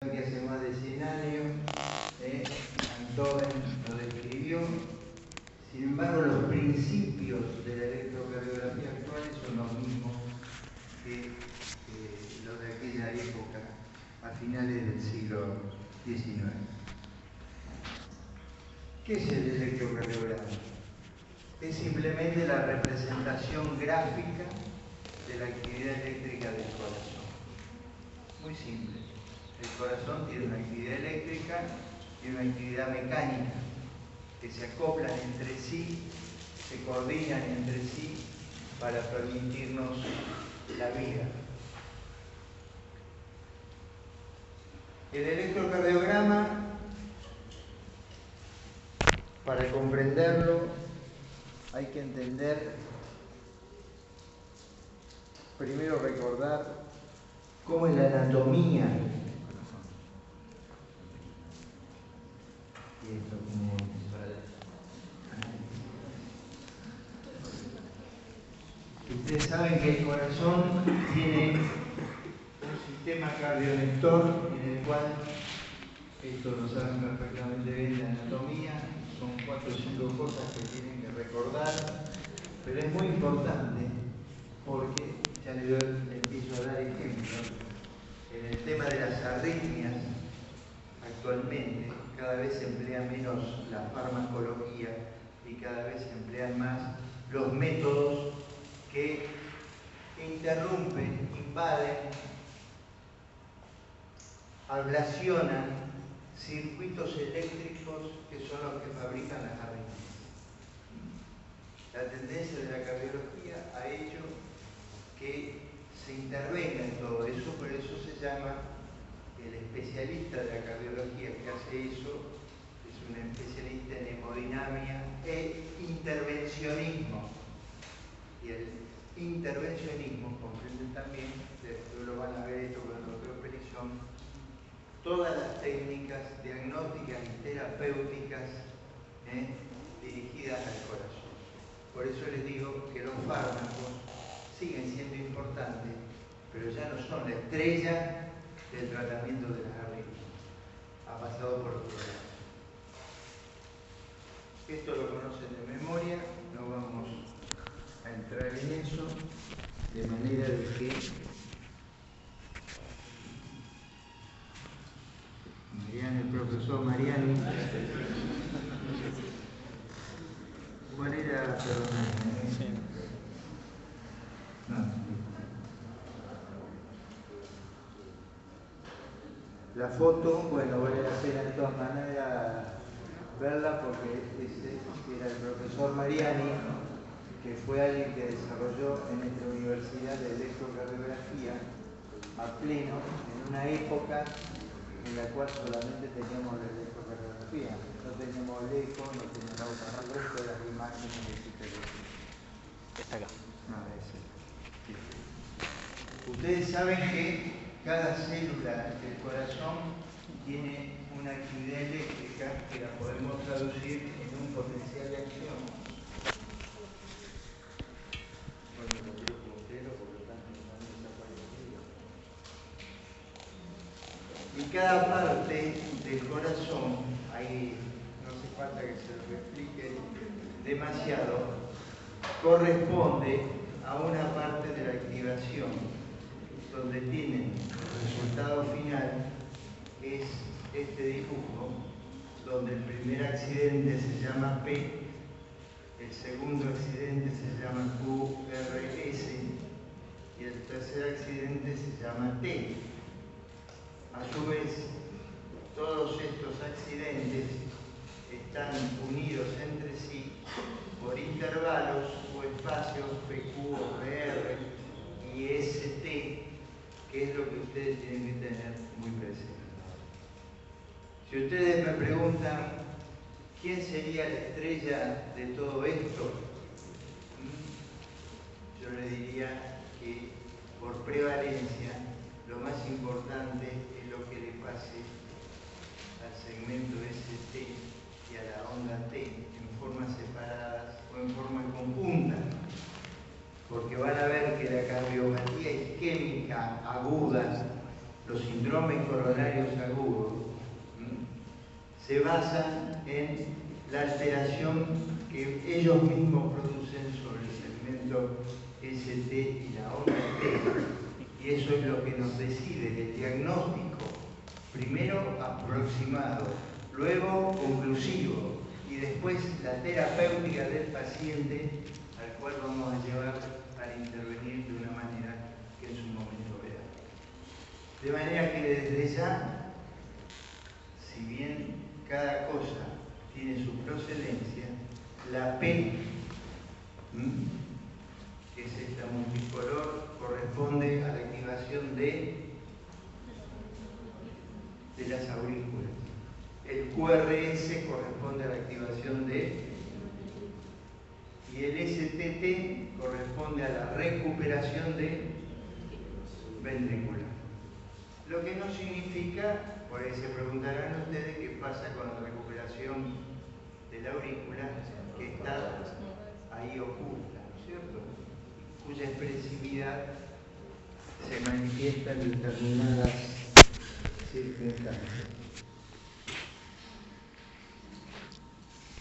que hace más de 100 años, Antoven lo describió. Sin embargo, los principios de la electrocardiografía actual son los mismos que los de aquella época, a finales del siglo XIX. ¿Qué es el electrocardiograma? Es simplemente la representación gráfica de la actividad eléctrica del corazón. Muy simple. El corazón tiene una actividad eléctrica y una actividad mecánica que se acoplan entre sí, se coordinan entre sí para permitirnos la vida. El electrocardiograma, para comprenderlo, hay que entender, primero recordar cómo es la anatomía. Ustedes saben que el corazón tiene un sistema cardionector en el cual, esto lo saben perfectamente bien de anatomía, son 4 o 5 cosas que tienen que recordar, pero es muy importante porque, ya les empiezo a dar ejemplos, en el tema de las arritmias, actualmente cada vez se emplea menos la farmacología y cada vez se emplean más los métodos que interrumpen, invaden, ablacionan circuitos eléctricos que son los que fabrican las arritmias. La tendencia de la cardiología ha hecho que se intervenga en todo eso, por eso se llama el especialista de la cardiología que hace eso, es un especialista en hemodinamia e intervencionismo. Y el intervencionismo comprende también, después lo van a ver esto con el doctor Pelizón, todas las técnicas diagnósticas y terapéuticas dirigidas al corazón. Por eso les digo que los fármacos siguen siendo importantes, pero ya no son la estrella del tratamiento de las arritmias. Ha pasado por otro lado. Esto lo conocen de memoria, no vamos a entrar en eso, de manera de que el profesor Mariani, ¿cuál era? La foto, bueno, voy a hacer de todas maneras verla porque ese era el profesor Mariani, que fue alguien que desarrolló en esta universidad de electrocardiografía a pleno, en una época en la cual solamente teníamos la electrocardiografía, no teníamos el eco, no teníamos el resto de las imágenes digitales. Está acá. Ustedes saben que cada célula del corazón tiene una actividad eléctrica que la podemos traducir en un potencial de acción. Bueno, lo quiero con ustedes, por lo tanto no han desaparecido. Y cada parte del corazón, ahí no hace falta que se lo explique demasiado, corresponde a una parte de la activación, donde tienen el resultado final, es este dibujo, donde el primer accidente se llama P, el segundo accidente se llama QRS y el tercer accidente se llama T. A su vez, todos estos accidentes están unidos entre sí por intervalos o espacios PQ o PR y ST, que es lo que ustedes tienen que tener muy presente. Si ustedes me preguntan quién sería la estrella de todo esto, yo les diría que por prevalencia lo más importante es lo que le pase al segmento ST y a la onda T en formas separadas o en forma conjunta, porque van a ver que la cardiopatía isquémica aguda los síndromes coronarios agudos, se basan en la alteración que ellos mismos producen sobre el segmento ST y la onda T. Y eso es lo que nos decide el diagnóstico, primero aproximado, luego conclusivo, y después la terapéutica del paciente, al cual vamos a llevar para intervenir de una manera que en su momento verá. De manera que desde ya, si bien cada cosa tiene su procedencia, la P, que es esta multicolor, corresponde a la activación de las aurículas. El QRS corresponde a la activación de, y el STT corresponde a la recuperación de ventricular. Lo que no significa, por ahí se preguntarán ustedes qué pasa con la recuperación de la aurícula, que está ahí oculta, ¿no es cierto? Cuya expresividad se manifiesta en determinadas circunstancias.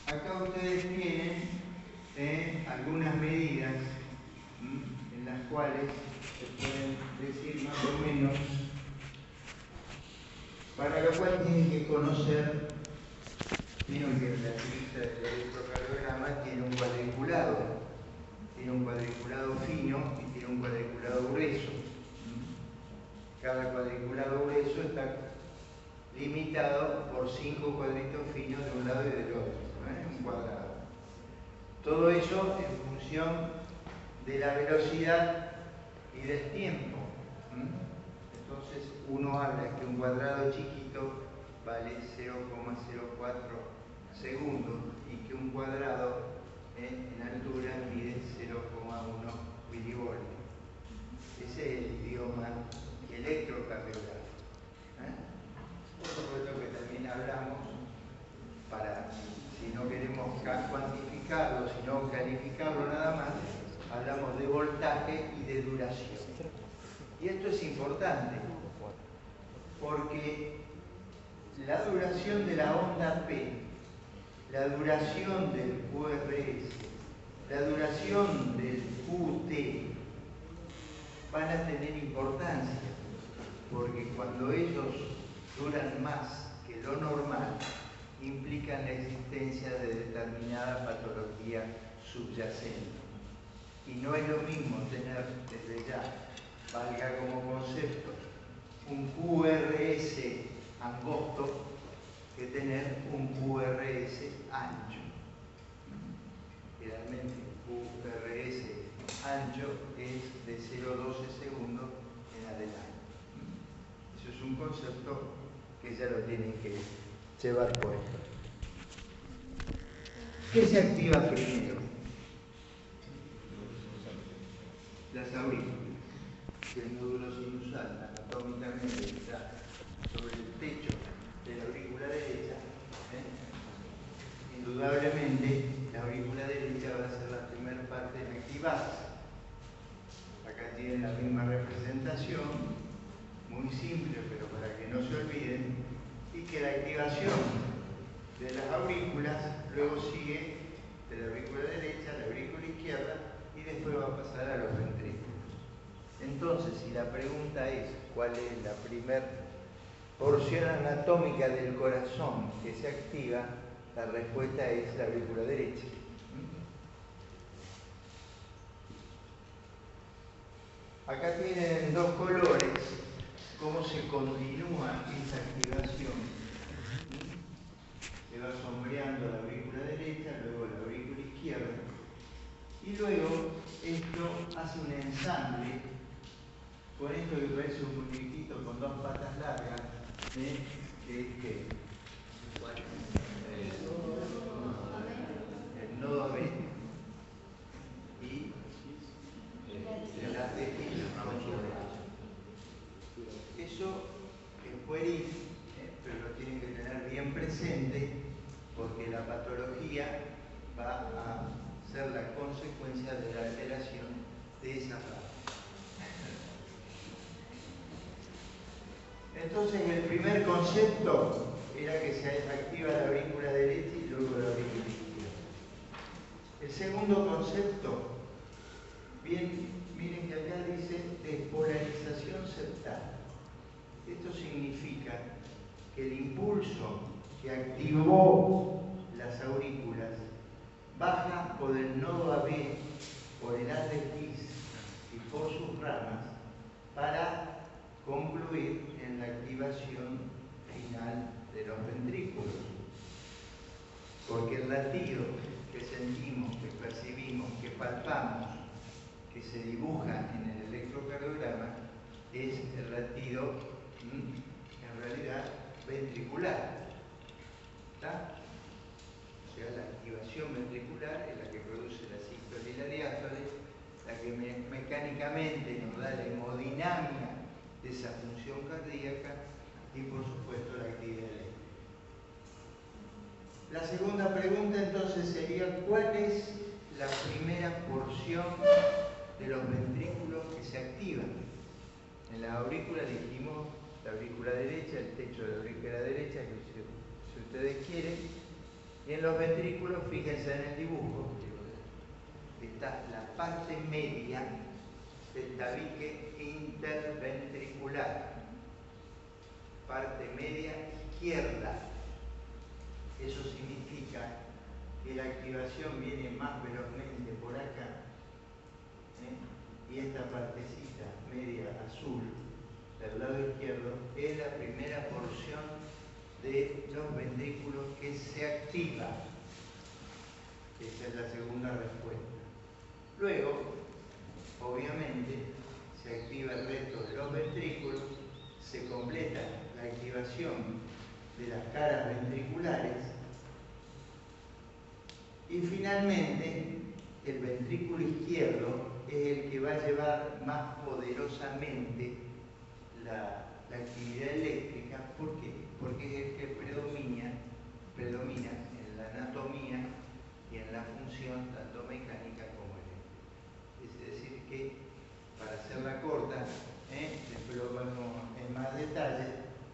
Acá ustedes tienen algunas medidas en las cuales se pueden decir más o menos, para lo cual tienen que conocer. Vieron que la tirita del electrocardiograma tiene un cuadriculado fino y tiene un cuadriculado grueso. Cada cuadriculado grueso está limitado por 5 cuadritos finos de un lado y del otro, un cuadrado. Todo eso en función de la velocidad y del tiempo. Entonces uno habla que un cuadrado chiquito vale 0,04 segundos y que un cuadrado en altura mide 0,1 milivoltios. Ese es el idioma electrocardiográfico. Por supuesto que también hablamos, para, si no queremos cuantificarlo, sino calificarlo nada más, hablamos de voltaje y de duración. Y esto es importante, porque la duración de la onda P, la duración del QRS, la duración del QT van a tener importancia, porque cuando ellos duran más que lo normal, implican la existencia de determinada patología subyacente. Y no es lo mismo tener desde ya, valga como concepto, un QRS angosto que tener un QRS ancho. Generalmente QRS ancho es de 0,12 segundos en adelante. Eso es un concepto que ya lo tienen que llevar puesto. ¿Qué se activa primero? Las aurículas. El nódulo sinusal anatómicamente está sobre el techo de la aurícula derecha. Indudablemente la aurícula derecha va a ser la primera parte en activarse. Acá tienen la misma representación, muy simple, pero para que no se olviden, y que la activación de las aurículas luego sigue de la aurícula derecha a la aurícula izquierda y después va a pasar a los ventrículos. Entonces, si la pregunta es cuál es la primera porción anatómica del corazón que se activa, la respuesta es la aurícula derecha. Acá tienen dos colores, cómo se continúa esa activación. Se va sombreando la aurícula derecha, luego la aurícula izquierda, y luego esto hace un ensamble con esto que parece un muñequito con dos patas largas, que el nodo B y el artequillo. Eso es pueril, pero lo tienen que tener bien presente, porque la patología va a ser la consecuencia de la alteración de esa parte. Entonces el primer concepto era que se activa la aurícula derecha y luego la aurícula izquierda. El segundo concepto, bien, miren que acá dice despolarización septal. Esto significa que el impulso que activó las aurículas baja por el nodo AB, por el haz de His y por sus ramas para concluir en la activación final de los ventrículos. Porque el latido que sentimos, que percibimos, que palpamos, que se dibuja en el electrocardiograma, es el latido, en realidad, ventricular. ¿Está? O sea, la activación ventricular es la que produce la sístole y la diástole, la que mecánicamente nos da la hemodinámica de esa función cardíaca y, por supuesto, la actividad eléctrica. La segunda pregunta entonces sería: ¿cuál es la primera porción de los ventrículos que se activan? En la aurícula dijimos la aurícula derecha, el techo de la aurícula derecha, que si ustedes quieren, y en los ventrículos, fíjense en el dibujo, está la parte media del tabique interventricular, parte media izquierda. Eso significa que la activación viene más velozmente por acá, y esta partecita media azul del lado izquierdo es la primera porción de los ventrículos que se activa. Esa es la segunda respuesta. Luego, obviamente, se activa el resto de los ventrículos, se completa la activación de las caras ventriculares y finalmente el ventrículo izquierdo es el que va a llevar más poderosamente la actividad eléctrica. ¿Por qué? Porque es el que predomina en la anatomía y en la función tanto mecánica como eléctrica. Es decir que, para hacerla corta, después lo vemos en más detalle,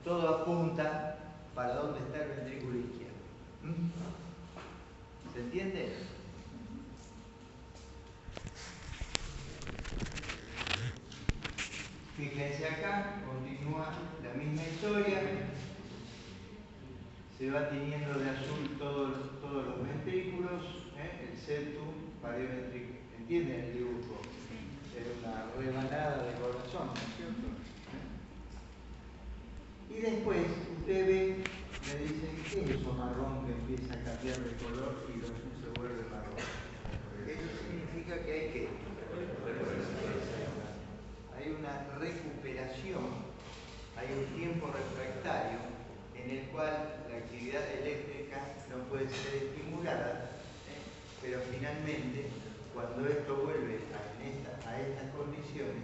todo apunta para dónde está el ventrículo izquierdo. ¿Se entiende? Fíjense acá, continúa la misma historia. Se va tiñendo de azul todos los ventrículos, el septum, pared ventricular. ¿Entienden el dibujo? Es una rebanada de corazón, ¿no es cierto? Y después, usted ve, me dicen, ¿qué es eso marrón que empieza a cambiar de color y luego se vuelve marrón? Eso significa que hay una recuperación, hay un tiempo refractario en el cual la actividad eléctrica no puede ser estimulada, pero finalmente, cuando esto vuelve a estas condiciones,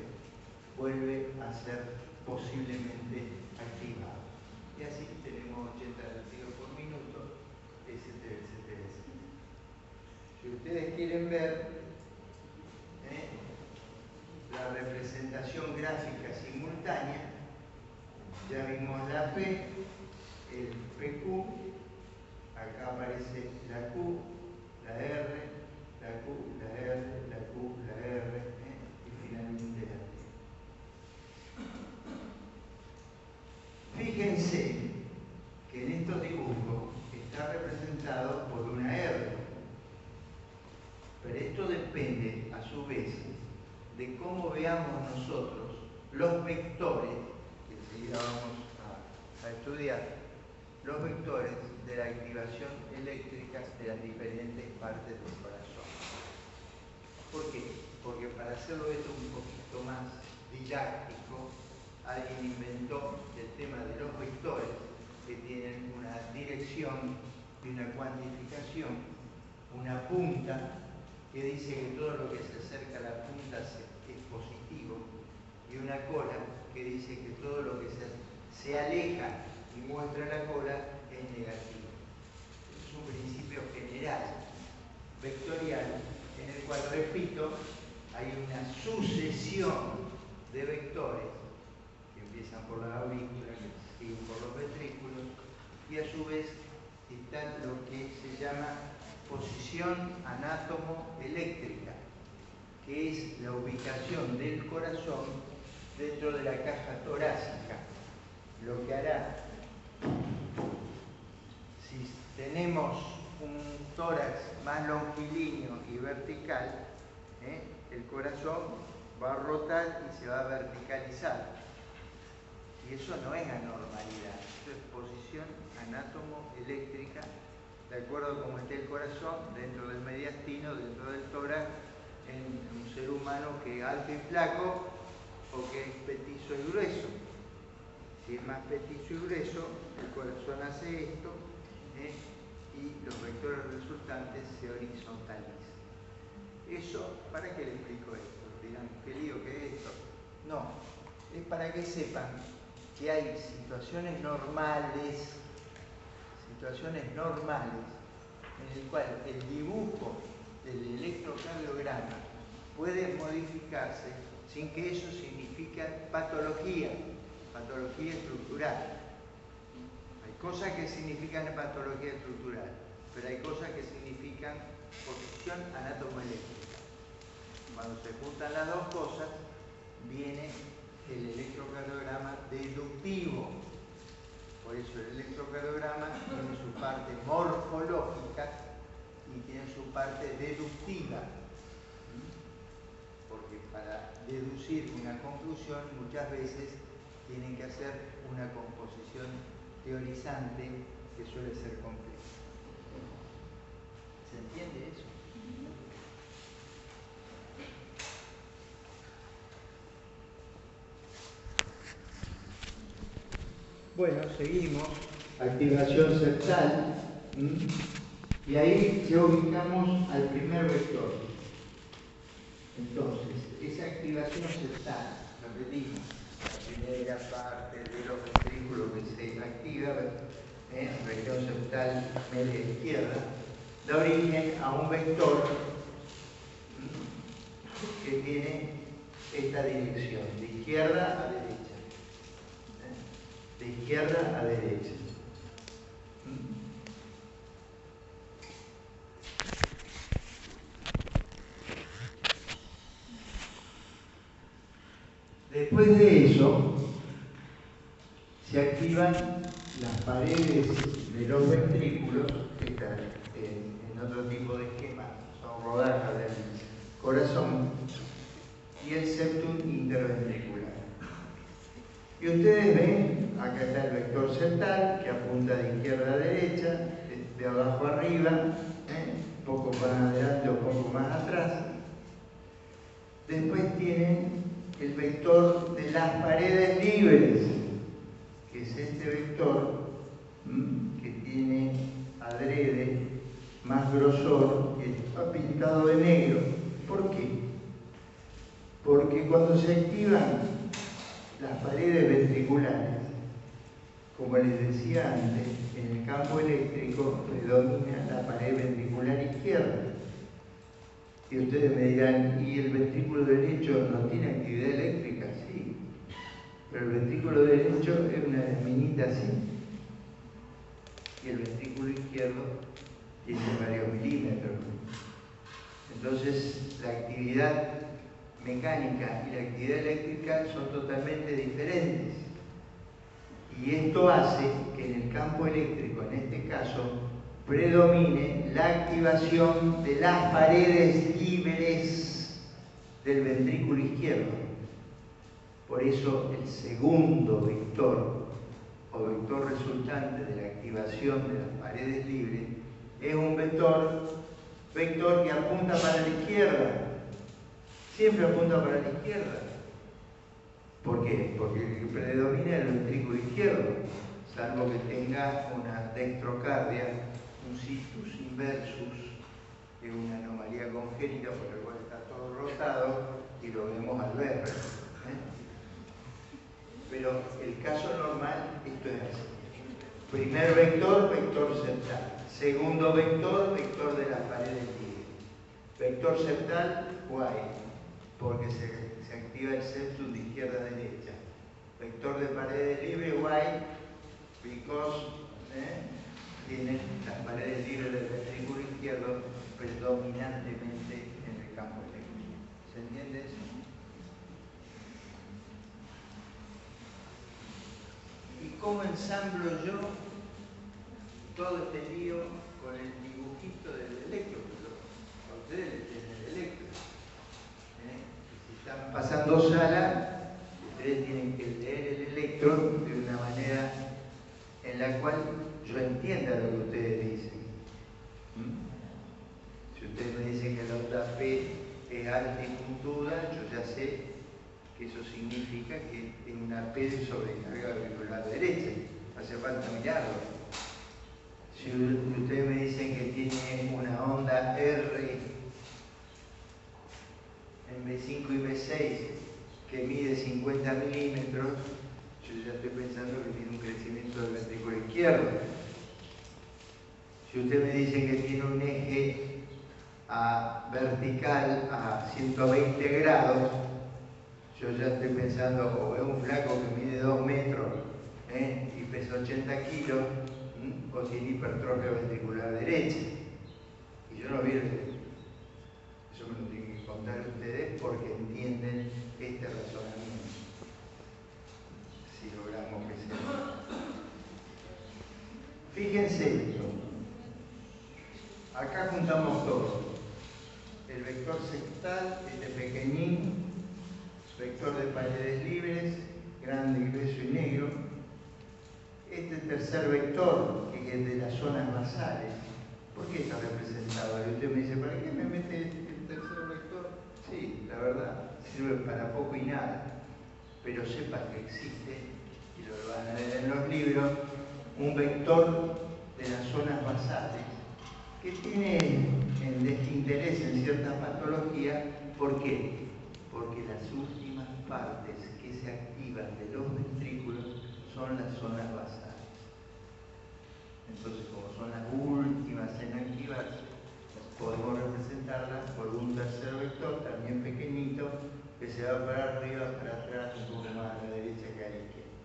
vuelve a ser posiblemente activado. Y así tenemos 80 latidos por minuto, etc. Si ustedes quieren ver la representación gráfica simultánea, ya vimos la P, el PQ, acá aparece la Q, la R, la Q, la R, la Q, la R, y finalmente la T. Fíjense que en estos dibujos está representado por una R, pero esto depende a su vez de cómo veamos nosotros los vectores, que enseguida vamos a estudiar, los vectores de la activación eléctrica de las diferentes partes del corazón. ¿Por qué? Porque para hacerlo esto un poquito más didáctico, alguien inventó el tema de los vectores, que tienen una dirección y una cuantificación, una punta que dice que todo lo que se acerca a la punta es positivo, y una cola que dice que todo lo que se aleja y muestra la cola es negativo. Es un principio general, vectorial, en el cual, repito, hay una sucesión de vectores que empiezan por la aurícula, que y a su vez está lo que se llama posición anátomo-eléctrica, que es la ubicación del corazón dentro de la caja torácica. Lo que hará, si tenemos un tórax más longilíneo y vertical, el corazón va a rotar y se va a verticalizar. Y eso no es anormalidad, eso es posición anátomo-eléctrica, de acuerdo a cómo esté el corazón dentro del mediastino, dentro del tórax, en un ser humano que es alto y flaco o que es petizo y grueso. Si es más petizo y grueso, el corazón hace esto y los vectores resultantes se horizontalizan. Eso, ¿para qué le explico esto? Dirán, ¿qué lío que es esto? No, es para que sepan que hay situaciones normales en el cual el dibujo del electrocardiograma puede modificarse sin que eso signifique patología estructural. Hay cosas que significan patología estructural, pero hay cosas que significan posición anátomo-eléctrica. Cuando se juntan las dos cosas, viene el electrocardiograma deductivo. Por eso el electrocardiograma tiene su parte morfológica y tiene su parte deductiva. Porque para deducir una conclusión muchas veces tienen que hacer una composición teorizante que suele ser compleja. ¿Se entiende eso? Bueno, seguimos. Activación septal. Y ahí ya ubicamos al primer vector. Entonces, esa activación septal, repetimos, la primera parte de los ventrículos que se activa, región septal media izquierda, da origen a un vector que tiene esta dirección, de izquierda a derecha. De izquierda a derecha. Después de eso, se activan las paredes de los ventrículos, que están en otro tipo de esquema, son rodajas del corazón, y el septum interventricular. Y ustedes ven, acá está el vector septal, que apunta de izquierda a derecha, de abajo a arriba, un poco más adelante o un poco más atrás. Después tienen el vector de las paredes libres, que es este vector que tiene adrede más grosor y está pintado de negro. ¿Por qué? Porque cuando se activan las paredes ventriculares, como les decía antes, en el campo eléctrico predomina la pared ventricular izquierda. Y ustedes me dirán, ¿y el ventrículo derecho no tiene actividad eléctrica? Sí, pero el ventrículo derecho es una minita así. Y el ventrículo izquierdo tiene varios milímetros. Entonces, la actividad mecánica y la actividad eléctrica son totalmente diferentes. Y esto hace que en el campo eléctrico, en este caso, predomine la activación de las paredes libres del ventrículo izquierdo. Por eso el segundo vector o vector resultante de la activación de las paredes libres es un vector que apunta para la izquierda. Siempre apunta para la izquierda. ¿Por qué? Porque predomina el ventrículo izquierdo, salvo que tenga una dextrocardia, un cistus inversus, que es una anomalía congénita por la cual está todo rotado y lo vemos al ver. Pero el caso normal, esto es así. Primer vector, vector septal. Segundo vector, vector de las paredes libres. Vector septal, guay, porque se activa el septum de izquierda a derecha. Vector de paredes libres, guay, because tienen las paredes libres del ventrículo izquierdo predominantemente en el campo eléctrico. ¿Se entiende eso? ¿Y cómo ensamblo yo todo este lío con el dibujito del electro? A ustedes les tienen el electro. Si están pasando sala, ustedes tienen que leer el electro de una manera en la cual yo entienda lo que ustedes dicen. Si ustedes me dicen que la onda P es alta y puntuda, yo ya sé que eso significa que es una P de sobrecarga auricular derecha. Hace falta mirarlo. Si ustedes me dicen que tiene una onda R en B5 y B6 que mide 50 milímetros, yo ya estoy pensando que tiene un crecimiento del ventrículo izquierdo. Si usted me dice que tiene un eje vertical a 120 grados, yo ya estoy pensando, o es un flaco que mide 2 metros y pesa 80 kilos, o tiene hipertrofia ventricular derecha. Y yo no vi eso me lo tienen que contar ustedes porque entienden este razonamiento. Si logramos que sea. Fíjense esto. Acá juntamos todo. El vector sextal, este pequeñín, vector de paredes libres, grande, grueso y negro. Este tercer vector, que es de las zonas basales, ¿por qué está representado? Y usted me dice, ¿para qué me mete el tercer vector? Sí, la verdad, sirve para poco y nada, pero sepa que existe, y lo van a ver en los libros, un vector de las zonas basales que tiene interés en ciertas patologías. ¿Por qué? Porque las últimas partes que se activan de los ventrículos son las zonas basales. Entonces, como son las últimas en activarse, podemos representarlas por un tercer vector, también pequeñito, que se va para arriba, para atrás, un poco más a la derecha que a la izquierda.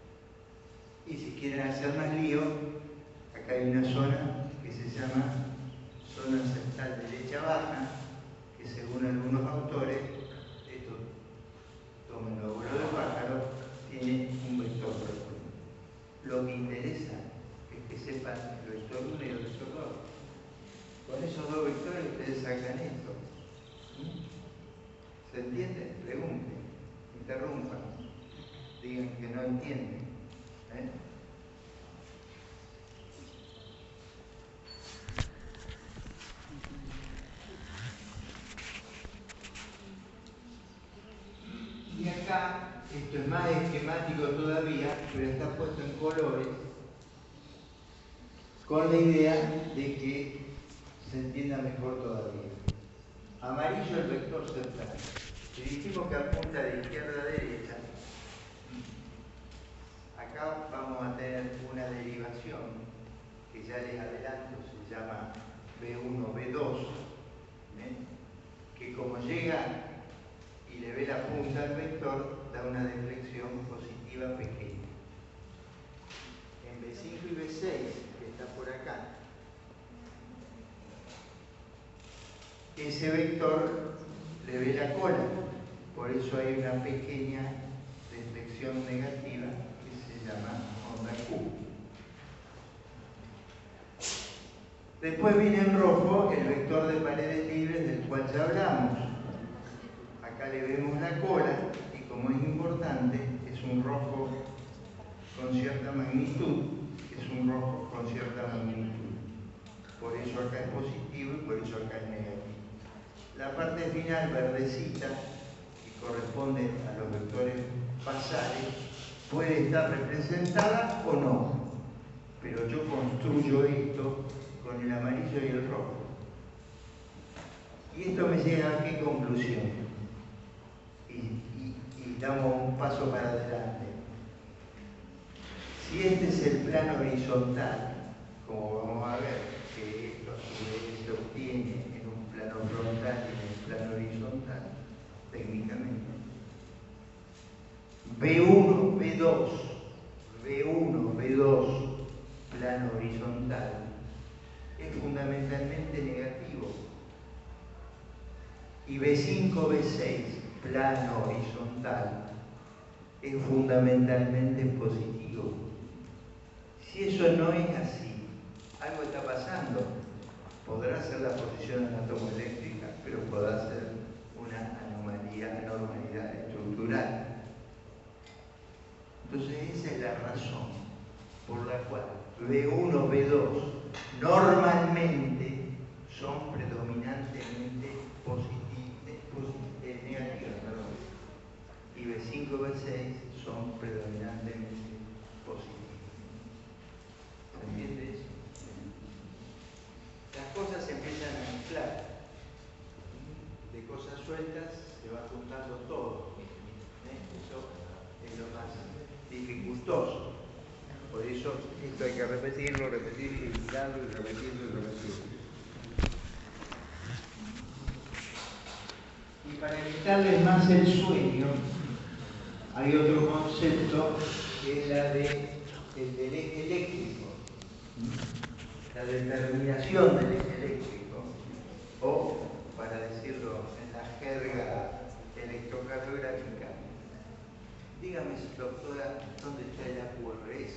Y si quieren hacer más lío, acá hay una zona que se llama zona sextal derecha baja, que según algunos autores, esto tomen los vuelos de pájaro, tiene un vector profundo. Lo que interesa es que sepan el vector 1 y el vector 2. Con esos dos vectores ustedes sacan esto. ¿Se entiende? Pregunten, interrumpan, digan que no entienden. Y acá, esto es más esquemático todavía, pero está puesto en colores, con la idea de que se entienda mejor todavía. Amarillo el vector central. Si dijimos que apunta de izquierda a derecha, acá vamos a tener una derivación que ya les adelanto, se llama B1, B2, que como llega y le ve la punta al vector, da una deflexión positiva pequeña. En B5 y B6, que está por acá, ese vector le ve la cola, por eso hay una pequeña deflexión negativa que se llama onda Q. Después viene en rojo el vector de paredes libres del cual ya hablamos. Acá le vemos la cola y como es importante, es un rojo con cierta magnitud, es un rojo con cierta magnitud. Por eso acá es positivo y por eso acá es negativo. La parte final, verdecita, que corresponde a los vectores basales, puede estar representada o no, pero yo construyo esto con el amarillo y el rojo. Y esto me lleva a qué conclusión. Y damos un paso para adelante. Si este es el plano horizontal, como vamos a ver, que esto a su vez se obtiene en un plano frontal y en el plano horizontal, técnicamente. B1, B2, B1, B2, plano horizontal, es fundamentalmente negativo. Y B5, B6, plano horizontal, es fundamentalmente positivo. Si eso no es así, algo está pasando. Podrá ser la posición anatomoeléctrica, pero podrá ser una anormalidad estructural. Entonces esa es la razón por la cual B1, B2 normalmente son predominantemente negativas, y B5, B6 son predominantemente positivas. ¿Se entiende eso? Las cosas se empiezan a mezclar. De cosas sueltas se va juntando todo. Eso es lo más dificultoso. Por eso esto hay que repetirlo, repetirlo, y mirarlo, y repetirlo, y repetirlo. Y para quitarles más el sueño, hay otro concepto que es el del eje eléctrico. La determinación del eje eléctrico, o, para decirlo en la jerga electrocardiográfica, dígame, doctora, ¿dónde está el AQRS?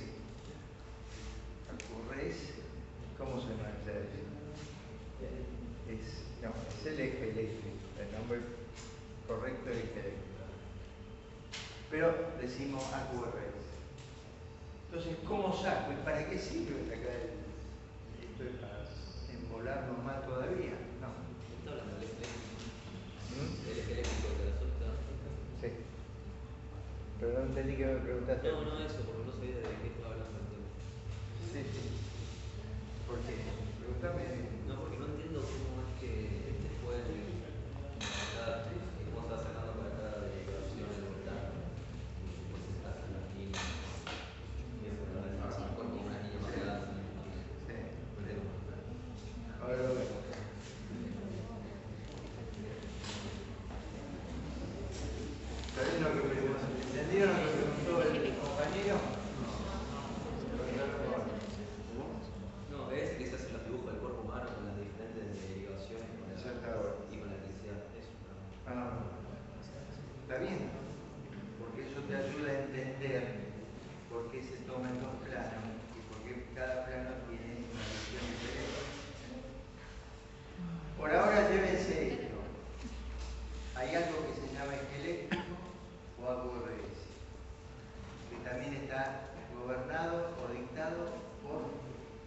¿AQRS? ¿Cómo se llama eso? No, es el eje eléctrico, el nombre correcto es eje eléctrico. Pero decimos AQRS. Entonces, ¿cómo saco? ¿Y para qué sirve sacar esto? ¿Es para embolarnos más todavía? No. ¿Está hablando del eje eléctrico? ¿El eje eléctrico de la sota? Sí. Pero no entendí que me preguntaste. No, eso, porque no sabía de qué estaba hablando. Sí. ¿Por qué? Pregúntame. No, porque no entiendo cómo es que después cómo está sacando para cada derivación el voltaje. Después se sacan las líneas. Y eso no es como una línea más grande. Sí. Ahora lo vemos. ¿Entendieron lo que preguntó el compañero? No, es que se hacen los dibujos del cuerpo humano con las diferentes derivaciones y con la electricidad. Eso, Está bien, porque eso te ayuda a entender por qué se toman dos planos y por qué cada plano tiene una visión diferente. Por ahora llévense esto. Hay algo que se llama eje eléctrico o AQRS, que también está gobernado o dictado por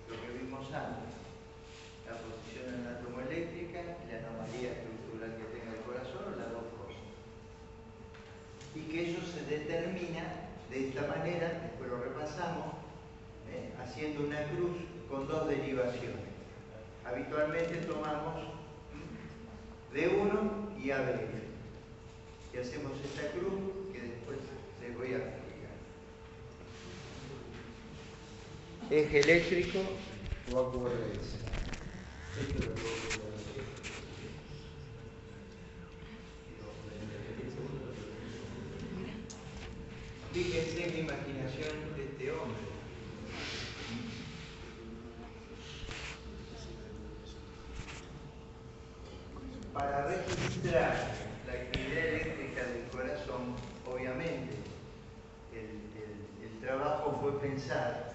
lo que vimos antes: la posición anatomoeléctrica y la anomalía estructural que tenga el corazón, las dos cosas. Y que eso se determina de esta manera, después lo repasamos, haciendo una cruz con dos derivaciones. Habitualmente tomamos D1 y ABF. Y hacemos esta cruz que después les voy a explicar. Eje eléctrico o AQRS. Esto lo puedo ver. Fíjense en la imaginación de este hombre. Para registrar la actividad eléctrica del corazón, obviamente, el trabajo fue pensar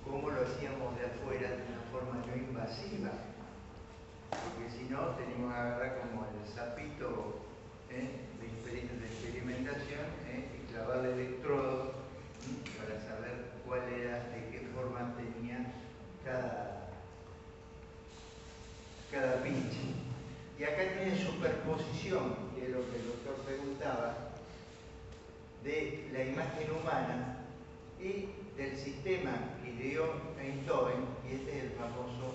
cómo lo hacíamos de afuera de una forma no invasiva, porque si no, tenemos que agarrar como el sapito de experimentación y clavarle electrodos para saber cuál era, de qué forma tenía cada pinche. Y acá tiene superposición, que es lo que el doctor preguntaba, de la imagen humana y del sistema que ideó Einthoven, y este es el famoso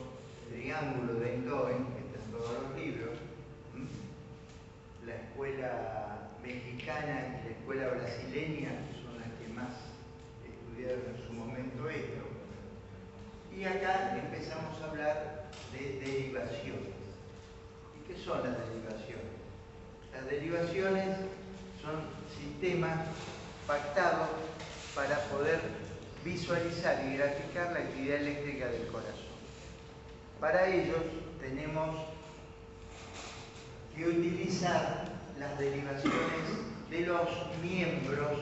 triángulo de Einthoven, que está en todos los libros. La escuela mexicana y la escuela brasileña son las que más estudiaron en su momento esto. Y acá empezamos a hablar de derivaciones. ¿Y qué son las derivaciones? Las derivaciones son sistemas pactados para poder visualizar y graficar la actividad eléctrica del corazón. Para ellos tenemos que utilizar las derivaciones de los miembros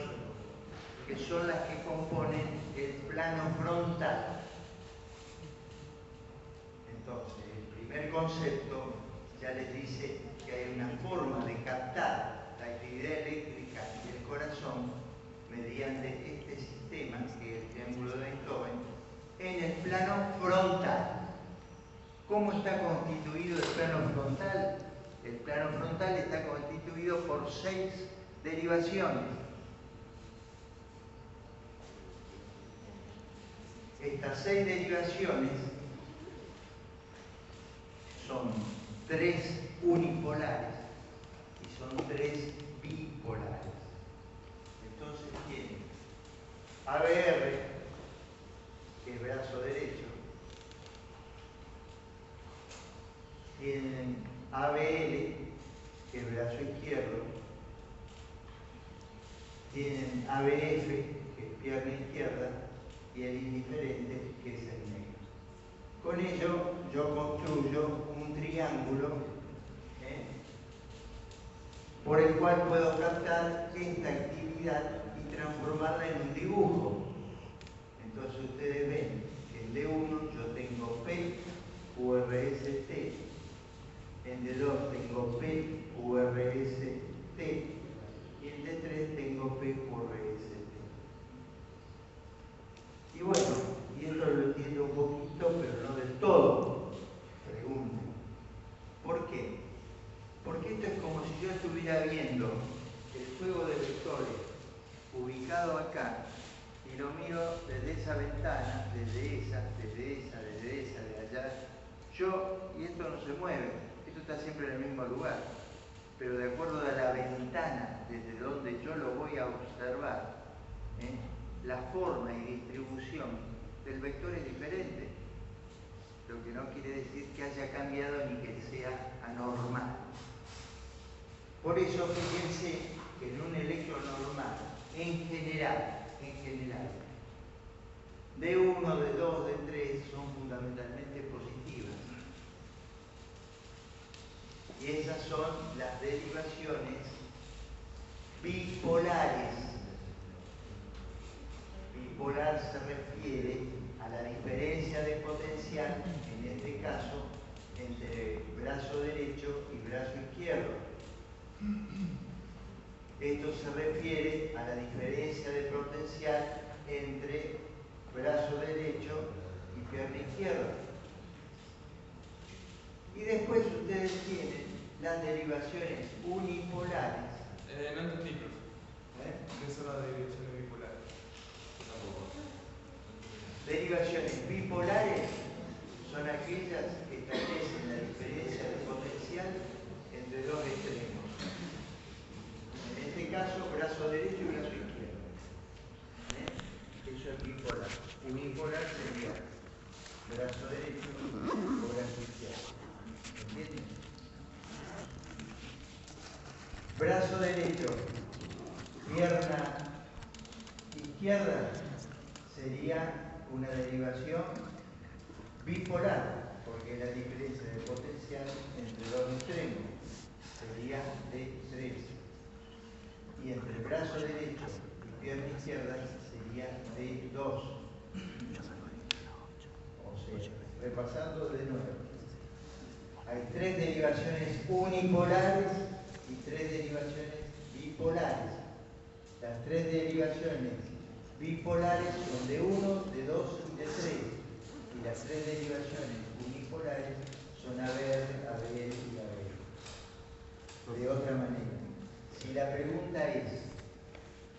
que son las que componen el plano frontal. Entonces, el primer concepto ya les dice que hay una forma de captar la actividad eléctrica del corazón mediante este sistema, que es el triángulo de Beethoven, en el plano frontal. ¿Cómo está constituido el plano frontal? El plano frontal está constituido por 6 derivaciones. Estas 6 derivaciones son 3 unipolares y son 3 bipolares. Entonces tienen ABR, que es brazo derecho, tienen ABL, que es brazo izquierdo, tienen ABF, que es pierna izquierda, y el indiferente, que es el negro. Con ello yo construyo un triángulo por el cual puedo captar esta actividad y transformarla en un dibujo. Entonces ustedes ven que en D1 yo tengo P, URS, T. En D2 tengo P, URS, T. Y en D3 tengo P, URS, T. Y bueno, y esto lo entiendo un poquito, pero no del todo. Pregunto, ¿por qué? Porque esto es como si yo estuviera viendo el juego de vectores ubicado acá y lo miro desde esa ventana, desde esa, de allá. Y esto no se mueve, esto está siempre en el mismo lugar, pero de acuerdo a la ventana desde donde yo lo voy a observar, la forma y distribución del vector es diferente, lo que no quiere decir que haya cambiado ni que sea anormal. Por eso fíjense que en un electro normal, en general, D1, D2, D3 son fundamentalmente positivas. Y esas son las derivaciones bipolares. Bipolar se refiere a la diferencia de potencial, en este caso, entre brazo derecho y brazo izquierdo. Esto se refiere a la diferencia de potencial entre brazo derecho y pierna izquierda. Y después ustedes tienen las derivaciones unipolares. No entendí, profesor. ¿Qué son las derivaciones bipolares? Tampoco. Derivaciones bipolares son aquellas que establecen la diferencia de potencial entre dos extremos. En este caso, brazo derecho y brazo izquierdo. Eso es bipolar. Unipolar sería brazo derecho o brazo izquierdo. ¿Entienden? Brazo derecho, pierna izquierda sería una derivación bipolar, porque la diferencia de potencial entre dos extremos sería D3. Y entre brazo derecho y pierna izquierda sería D2. O sea, repasando de nuevo. Hay 3 derivaciones unipolares y 3 derivaciones bipolares. Las 3 derivaciones bipolares son D1, D2 y D3. Y las 3 derivaciones unipolares son ABR, ABL y ABL. De otra manera, si la pregunta es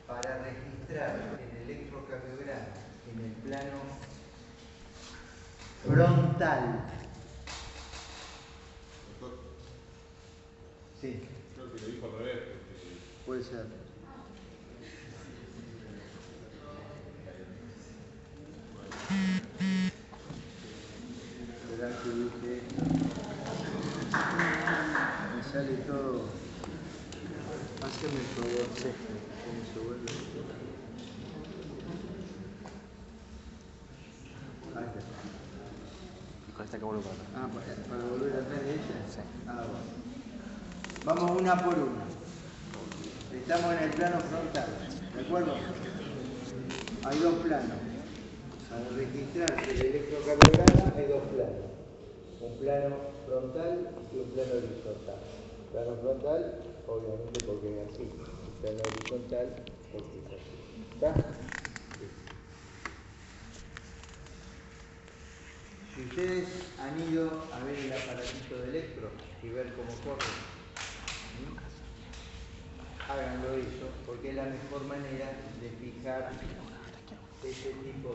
para registrar el electrocardiograma en el plano frontal, sí, Creo que lo dijo al revés. puede ser. Verá que dije, me sale todo. Hazme el favor, sí, ¿cómo se vuelve? Ahí está. Parece que vuelvo para atrás. Ah, para volver atrás de ella. Sí. Ah, bueno. Vamos una por una. Estamos en el plano frontal, ¿de acuerdo? Hay dos planos. Para registrarse el electrocardiograma hay dos planos. Un plano frontal y un plano horizontal. Plano frontal, obviamente porque es así. El plano horizontal porque es así. ¿Está? Si ustedes han ido a ver el aparatito de electro y ver cómo corre, háganlo eso, porque es la mejor manera de fijar ese tipo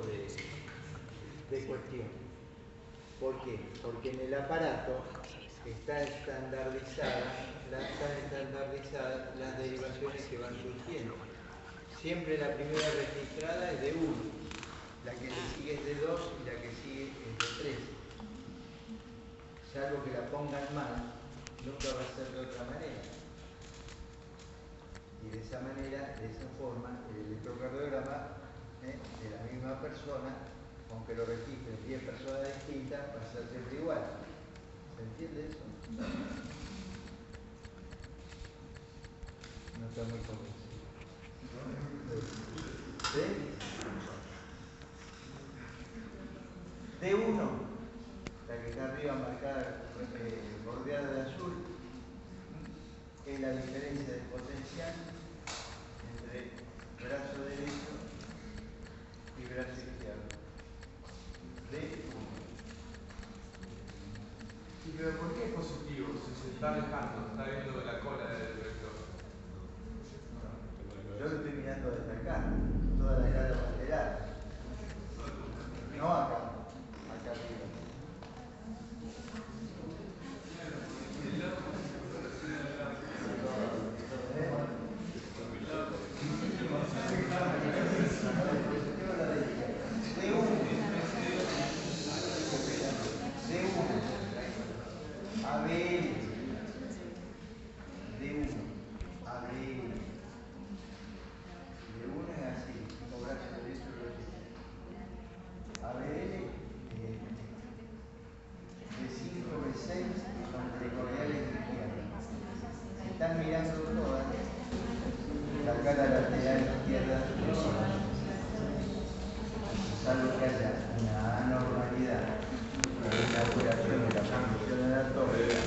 de cuestión. ¿Por qué? Porque en el aparato están estandarizadas las derivaciones que van surgiendo. Siempre la primera registrada es de 1, la que le sigue es de 2 y la que sigue es de 3. Salvo que la pongan mal, nunca va a ser de otra manera. Y de esa manera, de esa forma, el electrocardiograma de la misma persona, aunque lo registren 10 personas distintas, va a ser siempre igual. ¿Se entiende eso? No está muy convencido. ¿Sí? D1, la que está arriba marcada, bordeada de azul, es la diferencia de potencial entre brazo derecho y brazo izquierdo. D1. Sí, pero ¿por qué es positivo? Si se está alejando, está viendo la cola del vector. Yo lo estoy mirando desde acá, toda la grada lateral. No acá, acá arriba. Están mirando todas la cara lateral izquierda, salvo que haya una anormalidad o una alteración de la función anatómica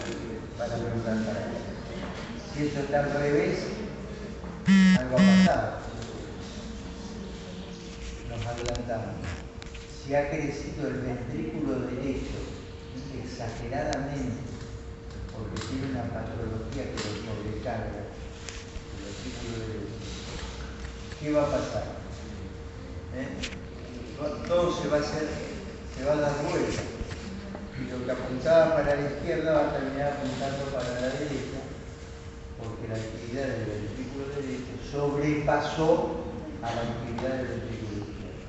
para preguntar para eso. Si esto está al revés, algo ha pasado. Nos adelantamos. Si ha crecido el ventrículo derecho exageradamente, porque tiene una patología que lo sobrecarga, el ventrículo derecho, ¿qué va a pasar? Todo se va a dar vuelta. Y lo que apuntaba para la izquierda va a terminar apuntando para la derecha, porque la actividad del ventrículo derecho sobrepasó a la actividad del ventrículo izquierdo.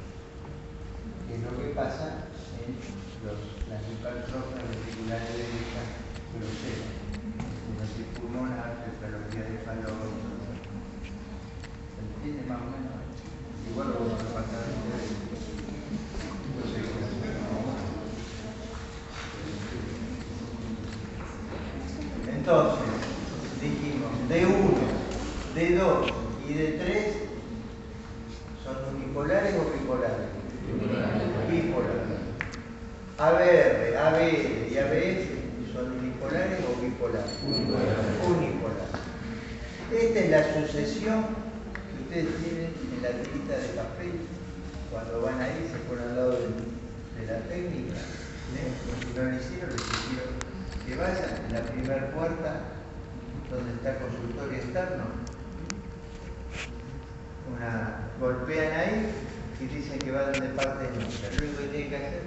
Que es lo que pasa en las hipertrofias ventriculares derechas groseras, estenosis pulmonar, cefalopatía de Fallot. ¿Se entiende más o menos? Igual lo vamos a repasar en entonces, dijimos, D1, D2 y D3 son unipolares o bipolares. Bipolares. ABR, ABL y ABF son unipolares o bipolares. Unipolares. Esta es la sucesión que ustedes tienen en la tirita de papel. Cuando van ahí, se ponen al lado de la técnica. Si no lo hicieron, les sugiero que vayan en la primera puerta donde está el consultorio externo. Golpean ahí y dicen que va de parte nuestra. Lo único que tienen que hacer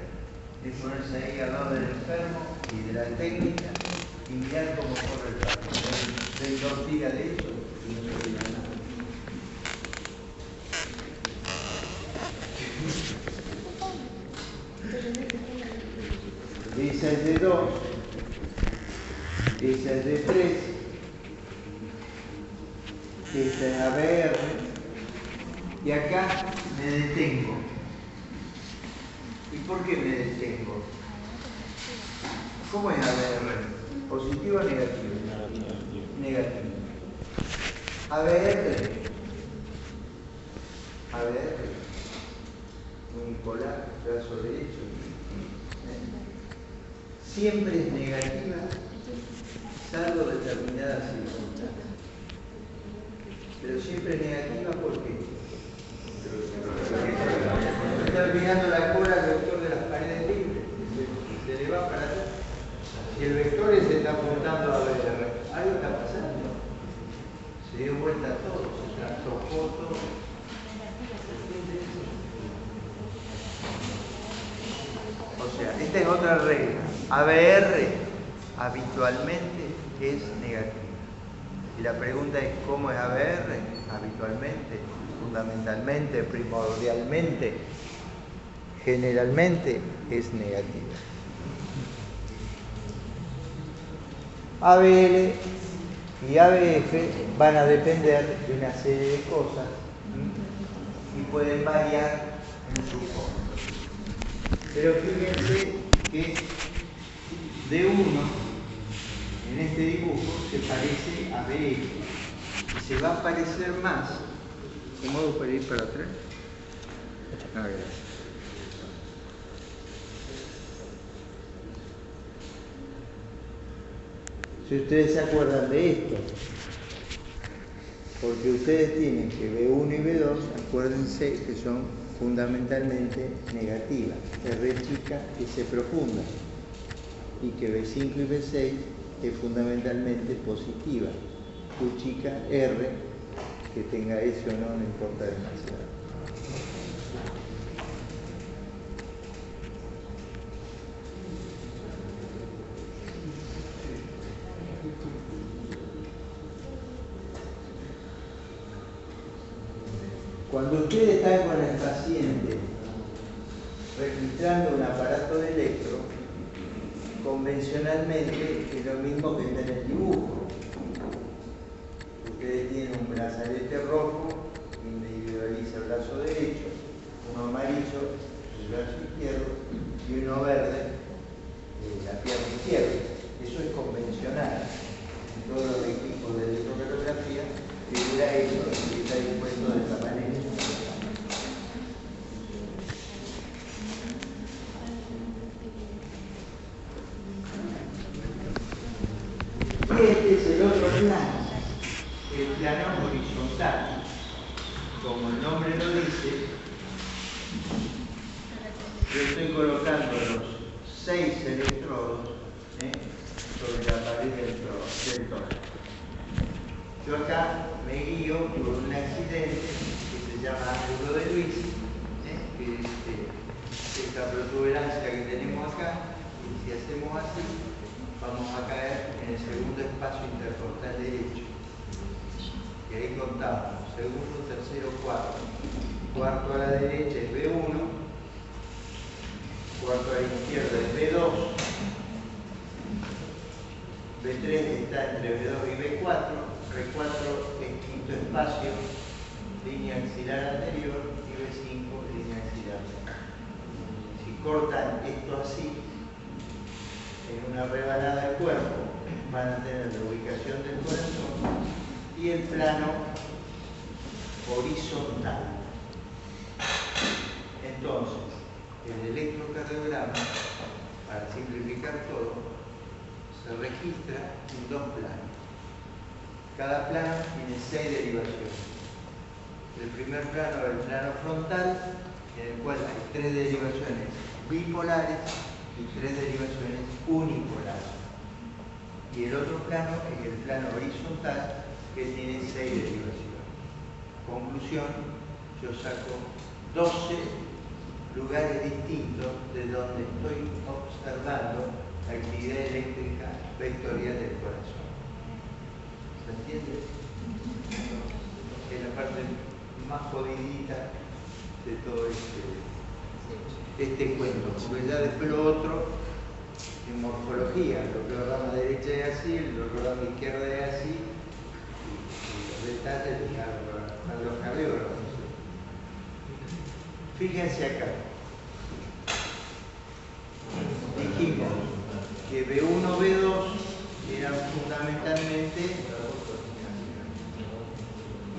es ponerse ahí al lado del enfermo y de la técnica y mirar cómo corre el paciente. Den 2 días de eso y no se olvida nada. Esa es de 2, esa es de 3, esta es ABR, y acá me detengo. ¿Y por qué me detengo? ¿Cómo es ABR? ¿Positivo o negativo? Negativo. ABR. Unipolar, brazo derecho. Siempre es negativa, salvo determinadas circunstancias. Pero siempre es negativa, ¿por qué? Está mirando la cola al vector de las paredes libres, se le va para atrás. Si el vector se está apuntando a ver, algo está pasando. Se dio vuelta todo, se trastocó todo. O sea, esta es otra regla. ABR habitualmente es negativa. Y la pregunta es, ¿cómo es ABR? Habitualmente, fundamentalmente, primordialmente, generalmente es negativa. ABL y ABF van a depender de una serie de cosas y pueden variar en su forma. Pero fíjense que D1 en este dibujo se parece a BF y se va a parecer más. ¿Qué modo para ir para atrás? Gracias. Si ustedes se acuerdan de esto, porque ustedes tienen que B1 y B2, acuérdense que son fundamentalmente negativas, R chica, S profunda, y que B5 y B6 es fundamentalmente positiva, Q chica, R, que tenga S o no importa demasiado. Cuando ustedes están con el paciente registrando un aparato de electro, convencionalmente es lo mismo que está en el dibujo. Ustedes tienen un brazalete rojo, individualiza el brazo derecho, uno amarillo, el brazo izquierdo, y uno verde, la pierna izquierda. Eso es convencional. En todos los equipos de electrocardiografía figura eso, y está dispuesto de esta manera. Este es el otro plano, el plano horizontal. Como el nombre lo dice, yo estoy colocando los 6 electrodos sobre la pared del tórax. Yo acá me guío por un accidente que se llama ángulo de Luis, que es esta protuberancia que tenemos acá, y si hacemos así, vamos a caer en el segundo espacio intercostal derecho. Y ahí contamos, segundo, tercero, cuarto. Cuarto a la derecha es B1, cuarto a la izquierda es B2, B3 está entre B2 y B4, B4 es quinto espacio, línea axilar anterior, y B5 línea axilar. Si cortan esto así, en una rebanada del cuerpo, van a tener la ubicación del corazón y el plano horizontal. Entonces, el electrocardiograma, para simplificar todo, se registra en 2 planos. Cada plano tiene 6 derivaciones. El primer plano es el plano frontal, en el cual hay 3 derivaciones bipolares y 3 derivaciones unipolares. Y el otro plano es el plano horizontal, que tiene 6 derivaciones. Conclusión, yo saco 12 lugares distintos de donde estoy observando la actividad eléctrica vectorial del corazón. ¿Se entiende? Es la parte más jodidita de todo este cuento, porque ya después lo otro, en morfología, lo que la rama derecha es así, lo que la rama izquierda es así, y los detalles a los cardiólogos. Fíjense acá. Dijimos que B1, B2 eran fundamentalmente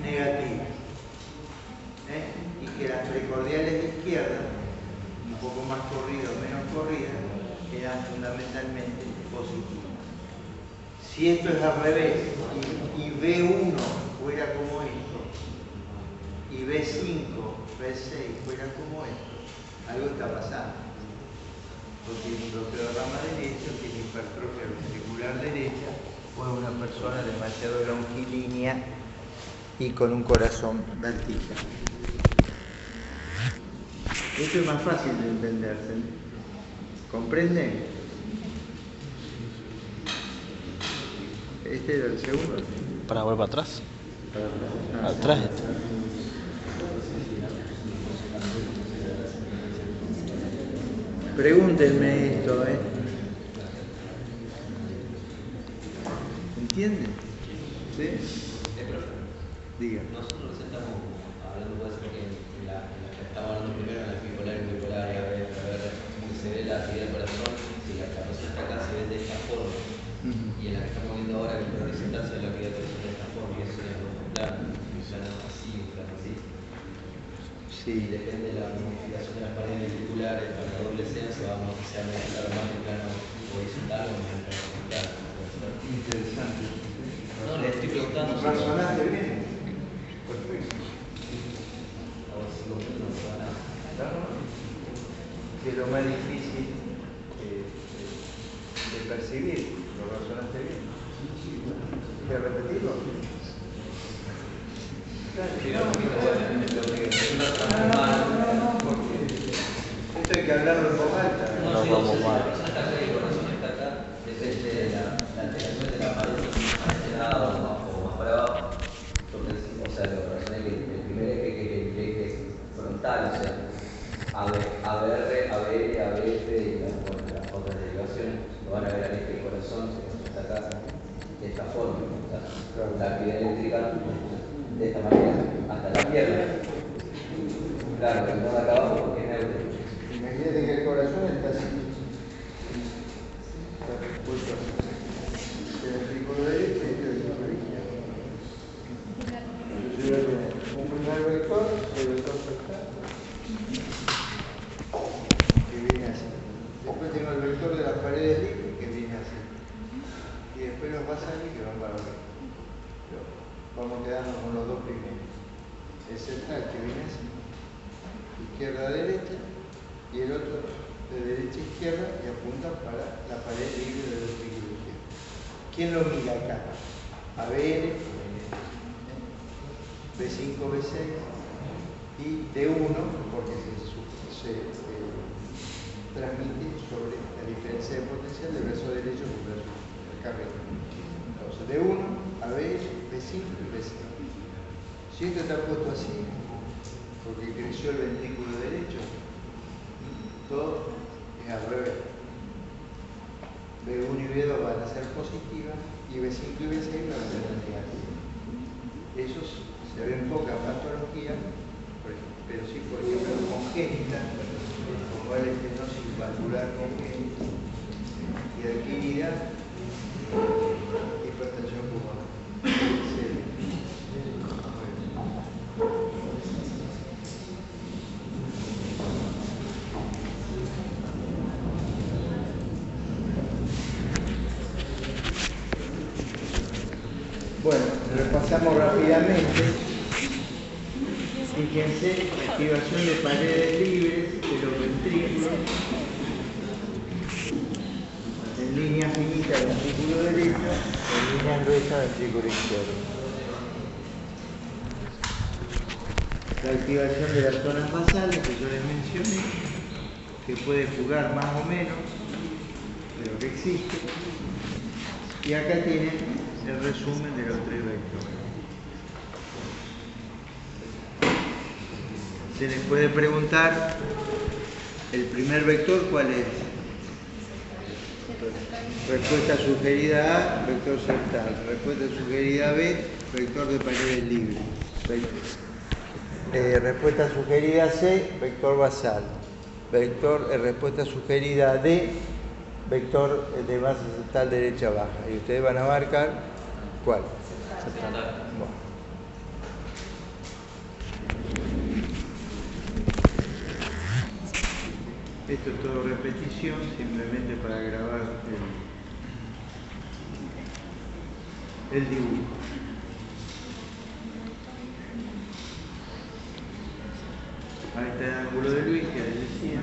negativas, y que las precordiales de izquierda, un poco más corridas o menos corridas, eran fundamentalmente positivas. Si esto es al revés y B1 fuera como esto y B5, B6 fuera como esto, algo está pasando. Porque el bloqueo de rama derecha tiene hipertrofia ventricular derecha o es una persona demasiado longilínea y con un corazón vertical. Esto es más fácil de entenderse. ¿Comprenden? Este era el segundo. Para volver para atrás. Ah, Atrás. Pregúntenme esto, ¿entienden? ¿Sí? Diga. Nosotros estamos hablando, puede ser que en la que estamos hablando primero, en la bipolar y bipolar, y a ver cómo se ve la actividad del corazón, si la persona está acá se ve de esta forma, y en la que estamos viendo ahora, que el horizontal se ve la actividad del corazón de esta forma, y eso es un plano así, un plano así. Sí. Y depende de la modificación de las paredes ventriculares, para la doble censo, vamos a hacer más en plano horizontal o en plano vertical. Interesante. No, le estoy preguntando. ¿Razonaste bien? Perfecto. Ahora sí, no se va nada. Que es lo más difícil de percibir. ¿Lo razonaste bien? ¿Quieres repetirlo? Esto hay que hablarlo en voz alta. No, sí, la persona está acá y el corazón está acá, depende de la alteración de la pared, a este lado o más para abajo. Entonces, o sea, lo corazón es que el primer eje que es el eje frontal, o sea, ABR, ABF y las otras derivaciones, lo van a ver al eje del corazón, que está acá, de esta forma. O sea, la actividad eléctrica de esta manera, hasta la pierna. Claro, pero no de acá abajo porque es neutro. Imagínate que el corazón está así. Está puesto así. El ventrículo derecho y el ventrículo izquierdo. Yo voy a tener un primer vector, el vector frontal, que viene así. Después tengo el vector de las paredes libres, que viene así. Y después los basales que van para arriba. Pero vamos a quedarnos con los dos primeros. El central que viene así, izquierda a derecha, y el otro de derecha a izquierda y apunta para la pared libre del ventrículo izquierdo. ¿Quién lo mira acá? ABN, B5, B6 y D1, porque se transmite sobre la diferencia de potencial del brazo derecho con el brazo carrera. Entonces, D1, ABN, B5 y B6. Si esto está puesto así, porque creció el ventrículo derecho, todo es al revés. B1 y B2 van a ser positivas y B5 y B6 van a ser negativas. Esos se ven poca patología, pero sí, por ejemplo, congénita, como el estenosis valvular congénita y adquirida, hipertensión pulmonar. Bueno, repasamos rápidamente. Fíjense, activación de paredes libres de los ventrículos. En línea finita ventrículo derecho, en línea gruesa ventrículo izquierdo. La activación de las zonas basales que yo les mencioné, que puede jugar más o menos, pero que existe. Y acá tienen el resumen de los tres vectores. Se les puede preguntar, el primer vector, ¿cuál es? Respuesta sugerida A, vector central. Respuesta sugerida B, vector de paredes libres. Respuesta sugerida C, vector basal. Respuesta sugerida D, vector de masa aceptal derecha baja. Y ustedes van a marcar ¿cuál? Bueno. Esto es todo repetición, simplemente para grabar el dibujo. Ahí está el ángulo de Luis, que les decía.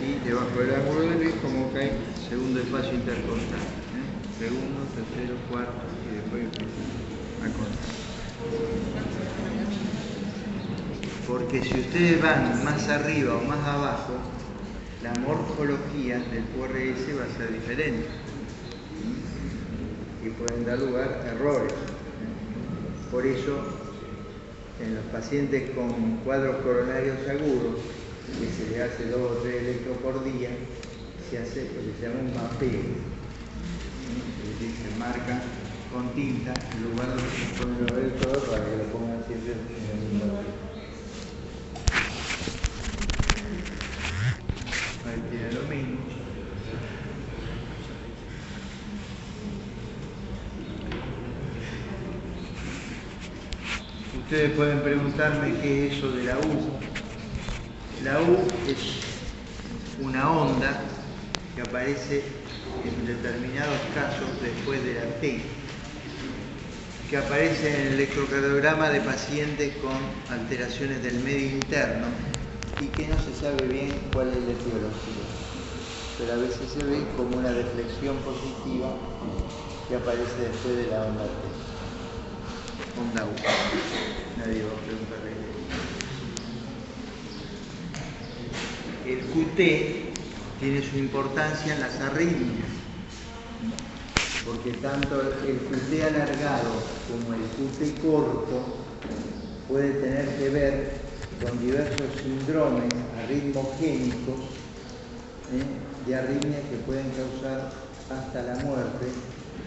Y debajo del ángulo de Luis, como cae segundo espacio intercostal. Segundo, tercero, cuarto, y después empieza a contar. Porque si ustedes van más arriba o más abajo, la morfología del QRS va a ser diferente. Y pueden dar lugar a errores. Por eso, en los pacientes con cuadros coronarios agudos, que se le hace 2 o 3 electros por día, se hace lo que se llama un mapeo. Es decir, se marca con tinta en lugar de que se pone los electrodos para que lo pongan siempre en el mismo sitio. Ahí tiene lo mismo. Ustedes pueden preguntarme qué es eso de la U. La U es una onda que aparece en determinados casos después de la T, que aparece en el electrocardiograma de pacientes con alteraciones del medio interno y que no se sabe bien cuál es la etiología, pero a veces se ve como una deflexión positiva que aparece después de la onda T. Onda U. Nadie va a preguntarle. El QT tiene su importancia en las arritmias, porque tanto el QT alargado como el QT corto puede tener que ver con diversos síndromes arritmogénicos de arritmias que pueden causar hasta la muerte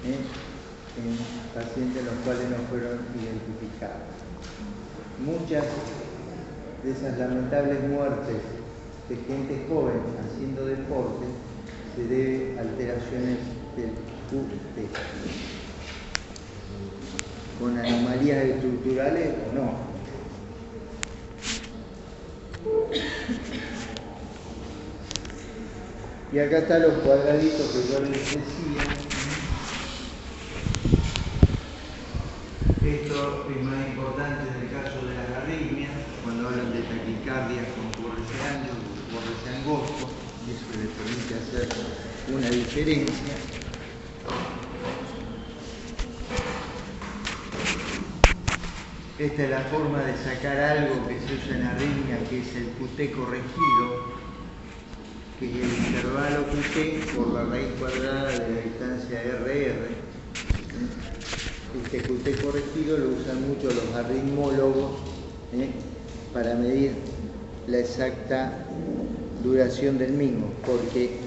en pacientes los cuales no fueron identificados. Muchas de esas lamentables muertes de gente joven haciendo deporte se debe a alteraciones del QT, con anomalías estructurales o no. Y acá están los cuadraditos que yo les decía. Esto es más importante en el caso de las arritmias, cuando hablan de taquicardias con QRS ancho, QRS angosto, y eso les permite hacer una diferencia. Esta es la forma de sacar algo que se usa en arritmia, que es el QT corregido, que es el intervalo QT por la raíz cuadrada de la distancia RR. Este QT corregido lo usan mucho los arritmólogos para medir la exacta duración del mismo, porque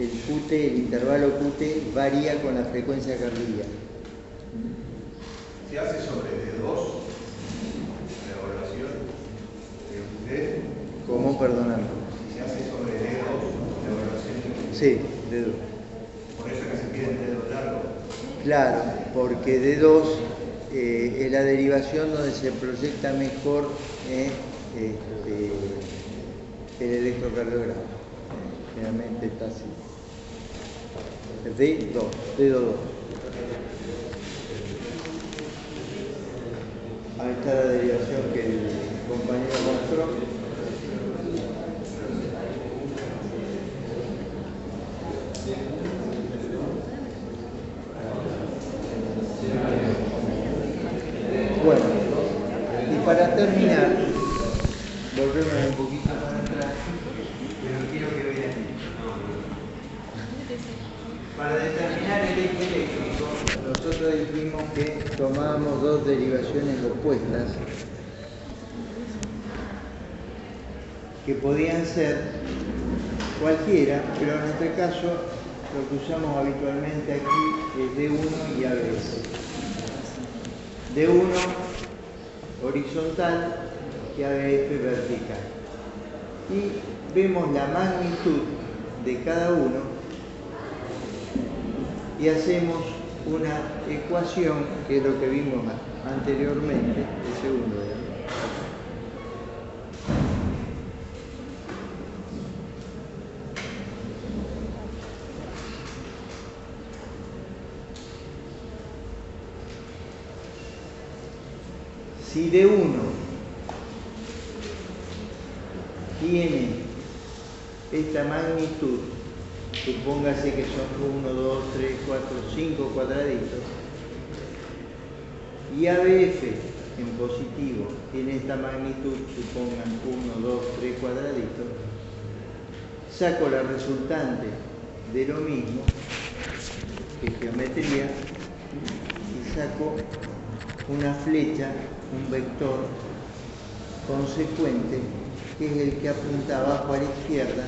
el QT, el intervalo QT, varía con la frecuencia cardíaca. ¿Se hace sobre D2 la evaluación de QT? ¿Cómo? Perdonando. Si se hace sobre D2 la evaluación de QT. Sí, D2. Por eso que se piden dedos largos. Claro, porque D2 es la derivación donde se proyecta mejor el electrocardiograma. Generalmente está así. D2, dedo 2. Ahí está la derivación que el compañero mostró. Bueno, y para terminar, volvemos un poquito para atrás, pero quiero que vean. Para determinar el eje eléctrico, nosotros dijimos que tomábamos dos derivaciones opuestas, que podían ser cualquiera, pero en este caso lo que usamos habitualmente aquí es D1 y ABS. D1 horizontal y ABS vertical. Y vemos la magnitud de cada uno y hacemos una ecuación, que es lo que vimos anteriormente, el segundo. Si de 1 tiene esta magnitud, supóngase que son 1, 2, 3, 4, 5 cuadraditos, y ABF en positivo tiene esta magnitud, supongan 1, 2, 3 cuadraditos, saco la resultante de lo mismo, que es geometría, y saco una flecha, un vector consecuente, que es el que apunta abajo a la izquierda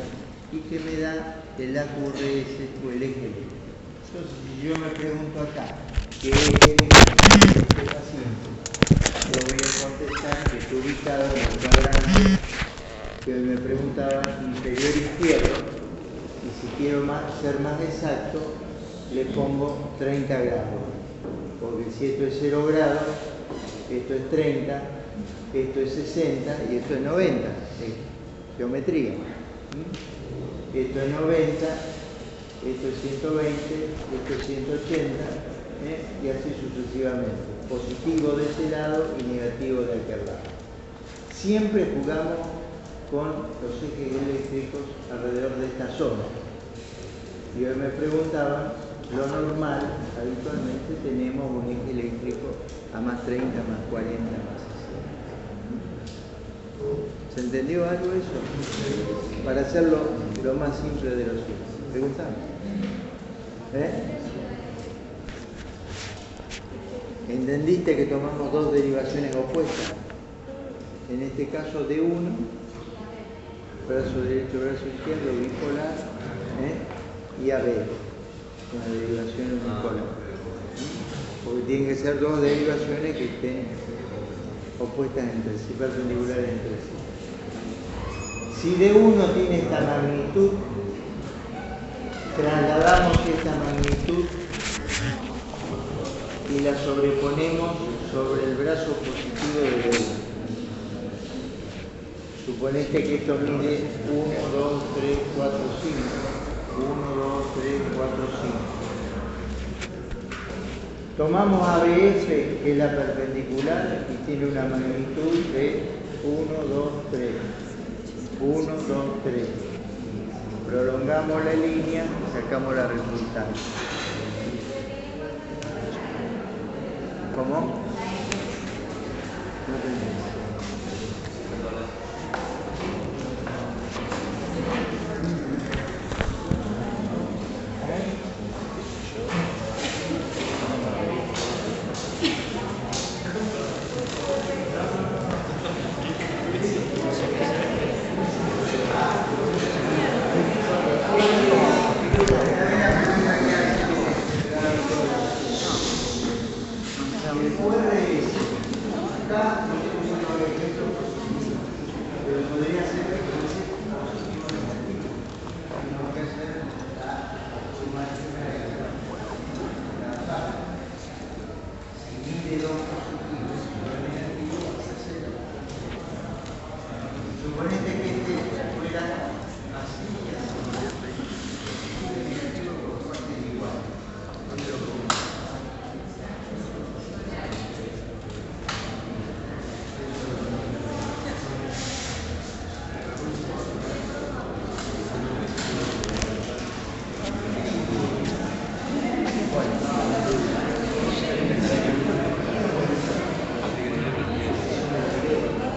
y que me da el AQRS o el eje. Entonces, si yo me pregunto acá, ¿qué eje es este paciente? Yo voy a contestar que está ubicado en el cuadrante que me preguntaba inferior izquierdo, y si quiero ser más exacto, le pongo 30 grados. Porque si esto es 0 grados, esto es 30, esto es 60 y esto es 90, es geometría. Esto es 90, esto es 120, esto es 180, y así sucesivamente. Positivo de este lado y negativo de aquel lado. Siempre jugamos con los ejes eléctricos alrededor de esta zona. Y hoy me preguntaban, lo normal, habitualmente tenemos un eje eléctrico a más 30, más 40, más 60. ¿Se entendió algo eso? Para hacerlo lo más simple de lo simple. ¿Te gusta? ¿Entendiste que tomamos dos derivaciones opuestas? En este caso de uno, brazo derecho, brazo izquierdo, bipolar, y AB, una derivación unipolar. Porque tienen que ser dos derivaciones que estén opuestas entre sí, perpendiculares entre sí. Si de uno tiene esta magnitud, trasladamos esta magnitud y la sobreponemos sobre el brazo positivo de B1. Suponete que esto mide 1, 2, 3, 4, 5. 1, 2, 3, 4, 5. Tomamos ABF, que es la perpendicular, y tiene una magnitud de 1, 2, 3. 1, 2, 3. Prolongamos la línea y sacamos la resultante. ¿Cómo? No entendí.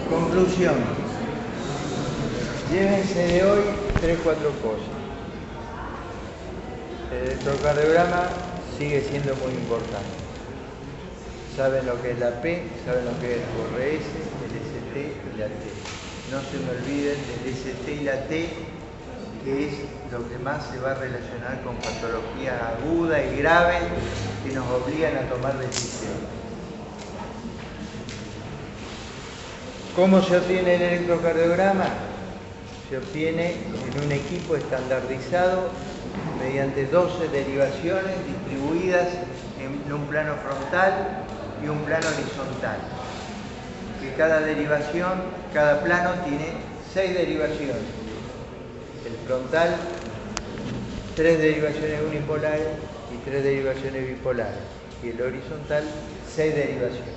Conclusión. Llévense de hoy 3 o 4 cosas. El electrocardiograma sigue siendo muy importante. Saben lo que es la P, saben lo que es el QRS, el ST y la T. No se me olviden del ST y la T, que es lo que más se va a relacionar con patologías agudas y graves que nos obligan a tomar decisiones. ¿Cómo se obtiene el electrocardiograma? se obtiene en un equipo estandarizado mediante 12 derivaciones distribuidas en un plano frontal y un plano horizontal. Que cada derivación, cada plano tiene 6 derivaciones. El frontal, 3 derivaciones unipolares y 3 derivaciones bipolares. Y el horizontal, 6 derivaciones.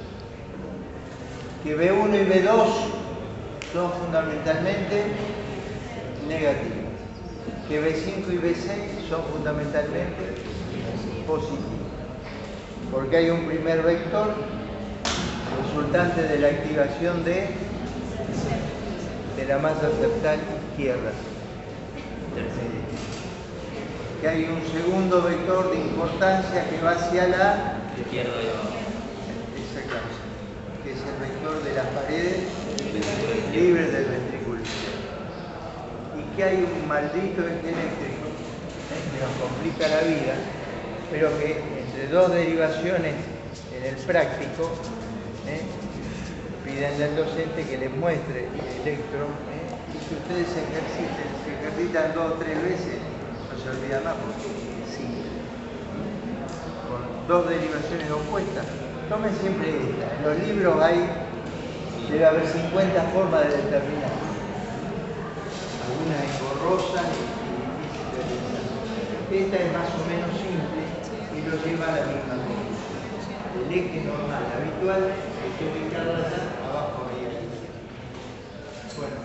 Que B1 y B2 son fundamentalmente negativas. Que B5 y B6 son fundamentalmente positivas. Porque hay un primer vector resultante de la activación de la masa septal izquierda. Que hay un segundo vector de importancia que va hacia la izquierda y abajo. Exactamente. Que es el vector de las paredes libres del ventrículo izquierdo. Y que hay un maldito eje eléctrico que nos complica la vida, pero que entre dos derivaciones en el práctico piden al docente que les muestre el electro y que ustedes se ejercitan 2 o 3 veces, no se olvida más porque sí, con 2 derivaciones opuestas. Tomen siempre esta, en los libros debe haber 50 formas de determinar, algunas engorrosas y difíciles de pensar. Esta es más o menos simple y lo lleva a la misma cosa. El eje normal, habitual, está ubicado allá abajo ahí a la izquierda. Bueno,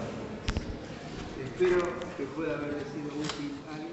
espero que pueda haberles sido útil algo.